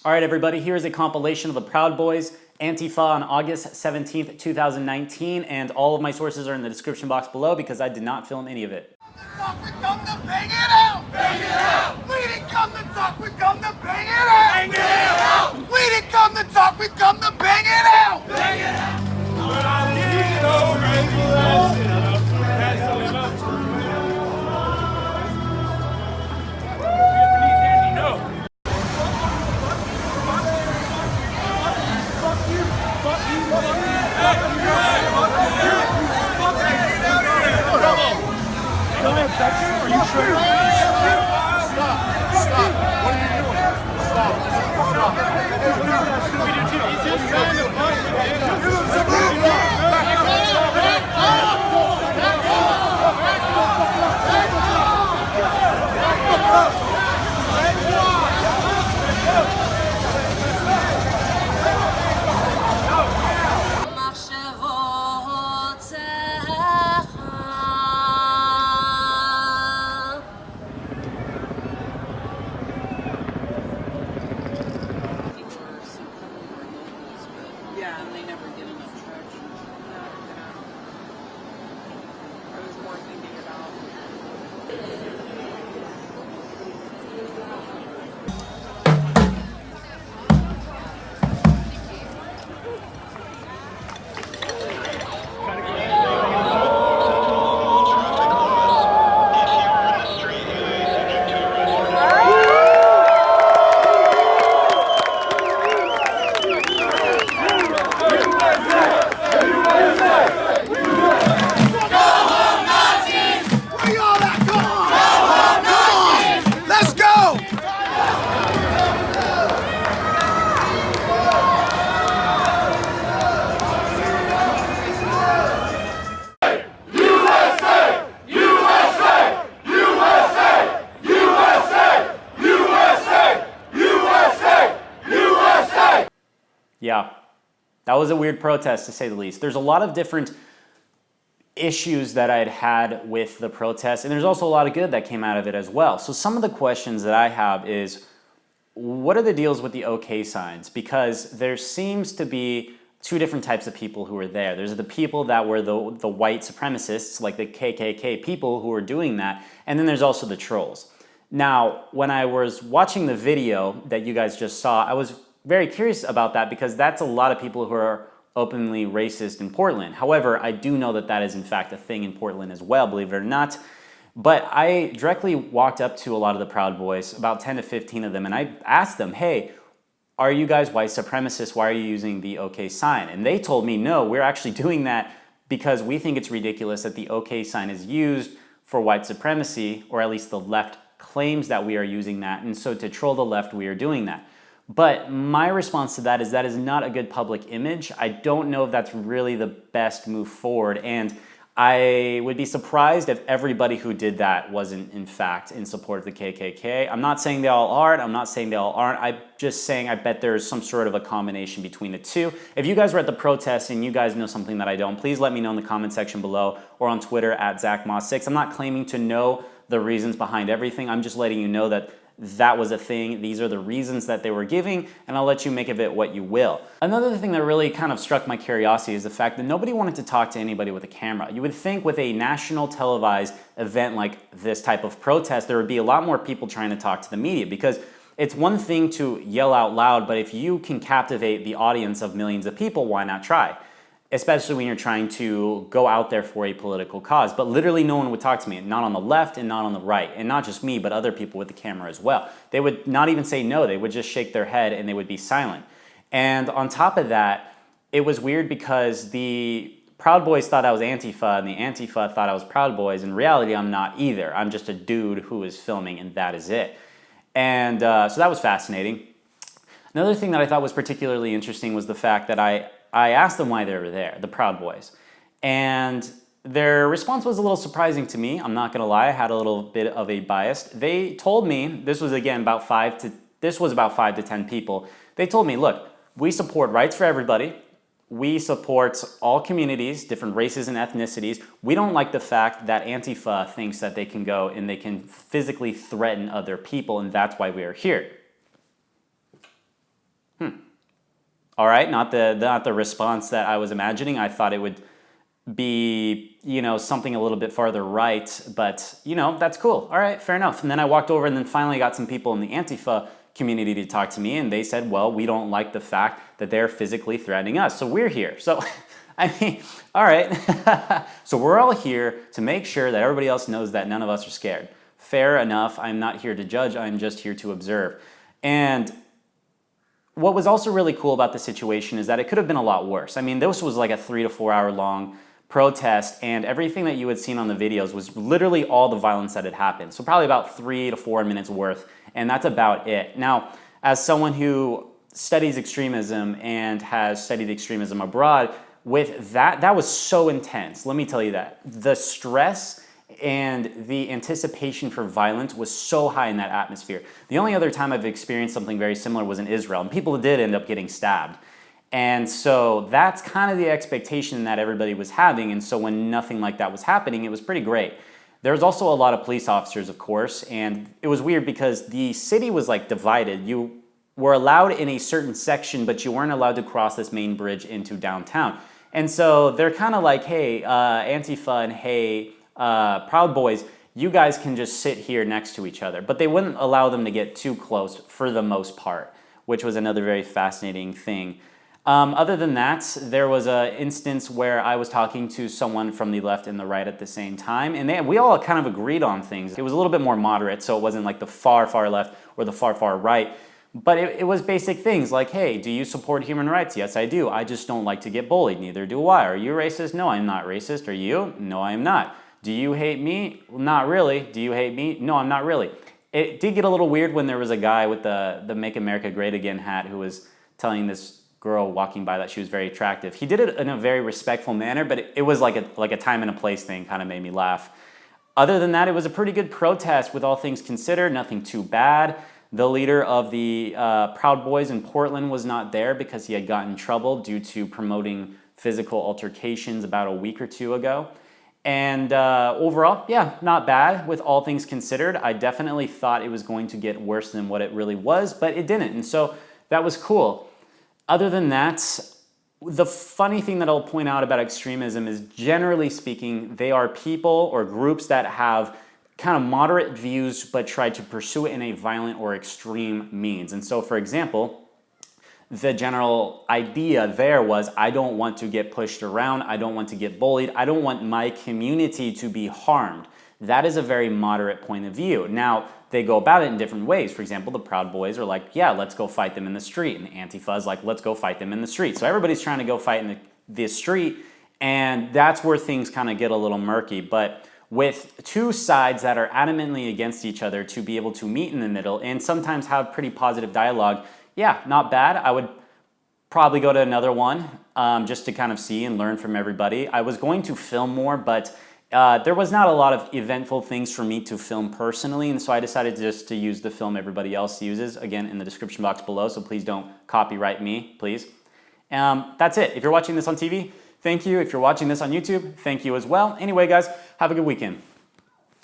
All right, everybody, here's a compilation of the Proud Boys, Antifa on August 17th, 2019, and all of my sources are in the description box below because I did not film any of it. We come to bang it out! Bang it out! We didn't come to talk, we come to bang it out! Bang it out! We didn't come to talk, we come to bang it out! Bang it out! When I need no regulation, Are you sure? Stop! Stop! What are you doing? Stop! Stop! He's just trying to fight. Yeah, and they never get enough traction. No, I was more thinking about. Yeah, that was a weird protest to say the least. There's a lot of different issues that I'd had with the protest, and there's also a lot of good that came out of it as well. So some of the questions that I have is, what are the deals with the OK signs? Because there seems to be two different types of people who are there. There's the people that were the white supremacists, like the KKK people who were doing that, and then there's also the trolls. Now, when I was watching the video that you guys just saw, I was very curious about that because that's a lot of people who are openly racist in Portland. However, I do know that that is in fact a thing in Portland as well, believe it or not. But I directly walked up to a lot of the Proud Boys, about 10 to 15 of them, and I asked them, hey, are you guys white supremacists? Why are you using the OK sign? And they told me, no, we're actually doing that because we think it's ridiculous that the OK sign is used for white supremacy, or at least the left claims that we are using that, and so to troll the left, we are doing that. But my response to that is not a good public image. I don't know if that's really the best move forward, and I would be surprised if everybody who did that wasn't in fact in support of the KKK. I'm not saying they all are, I'm not saying they all aren't, I'm just saying I bet there's some sort of a combination between the two. If you guys were at the protest and you guys know something that I don't, please let me know in the comment section below or on Twitter at ZachMoss6. I'm not claiming to know the reasons behind everything, I'm just letting you know that that was a thing, these are the reasons that they were giving, and I'll let you make of it what you will. Another thing that really kind of struck my curiosity is the fact that nobody wanted to talk to anybody with a camera. You would think with a national televised event like this type of protest, there would be a lot more people trying to talk to the media, because it's one thing to yell out loud, but if you can captivate the audience of millions of people, why not try? Especially when you're trying to go out there for a political cause. But literally no one would talk to me, not on the left and not on the right. And not just me, but other people with the camera as well. They would not even say no, they would just shake their head and they would be silent. And on top of that, it was weird because the Proud Boys thought I was Antifa and the Antifa thought I was Proud Boys. In reality, I'm not either. I'm just a dude who is filming and that is it. And so that was fascinating. Another thing that I thought was particularly interesting was the fact that I asked them why they were there, the Proud Boys. And their response was a little surprising to me. I'm not gonna lie, I had a little bit of a bias. They told me, this was again about 5 to 10 people. They told me, look, we support rights for everybody. We support all communities, different races and ethnicities. We don't like the fact that Antifa thinks that they can go and they can physically threaten other people, and that's why we are here. All right, not the response that I was imagining. I thought it would be, something a little bit farther right, but, that's cool. All right, fair enough. And then I walked over and then finally got some people in the Antifa community to talk to me, and they said, well, we don't like the fact that they're physically threatening us, so we're here. So, I mean, all right. So we're all here to make sure that everybody else knows that none of us are scared. Fair enough. I'm not here to judge. I'm just here to observe. And what was also really cool about the situation is that it could have been a lot worse. I mean, this was like a 3 to 4 hour long protest, and everything that you had seen on the videos was literally all the violence that had happened. So probably about 3 to 4 minutes worth, and that's about it. Now, as someone who studies extremism and has studied extremism abroad, with that was so intense. Let me tell you that. The stress and the anticipation for violence was so high in that atmosphere. The only other time I've experienced something very similar was in Israel, and people did end up getting stabbed. And so that's kind of the expectation that everybody was having, and so when nothing like that was happening, it was pretty great. There was also a lot of police officers, of course, and it was weird because the city was like divided. You were allowed in a certain section, but you weren't allowed to cross this main bridge into downtown. And so they're kind of like, hey, Antifa and hey, Proud Boys, you guys can just sit here next to each other. But they wouldn't allow them to get too close for the most part, which was another very fascinating thing. Other than that, there was an instance where I was talking to someone from the left and the right at the same time, and we all kind of agreed on things. It was a little bit more moderate, so it wasn't like the far, far left or the far, far right. But it was basic things like, hey, do you support human rights? Yes, I do. I just don't like to get bullied. Neither do I. Are you racist? No, I'm not racist. Are you? No, I am not. Do you hate me? Well, not really. Do you hate me? No, I'm not really. It did get a little weird when there was a guy with the Make America Great Again hat who was telling this girl walking by that she was very attractive. He did it in a very respectful manner, but it was like a time and a place thing, kind of made me laugh. Other than that, it was a pretty good protest with all things considered, nothing too bad. The leader of the Proud Boys in Portland was not there because he had gotten in trouble due to promoting physical altercations about a week or two ago. And overall, yeah, not bad with all things considered. I definitely thought it was going to get worse than what it really was, but it didn't. And so that was cool. Other than that, the funny thing that I'll point out about extremism is, generally speaking, they are people or groups that have kind of moderate views but try to pursue it in a violent or extreme means. And so, for example, the general idea there was, I don't want to get pushed around, I don't want to get bullied, I don't want my community to be harmed. That is a very moderate point of view. Now, they go about it in different ways. For example, the Proud Boys are like, yeah, let's go fight them in the street. And Antifa is like, let's go fight them in the street. So everybody's trying to go fight in the street, and that's where things kind of get a little murky. But with two sides that are adamantly against each other, to be able to meet in the middle and sometimes have pretty positive dialogue, yeah, not bad. I would probably go to another one just to kind of see and learn from everybody. I was going to film more, but there was not a lot of eventful things for me to film personally, and so I decided just to use the film everybody else uses, again, in the description box below, so please don't copyright me, please. That's it. If you're watching this on TV, thank you. If you're watching this on YouTube, thank you as well. Anyway, guys, have a good weekend.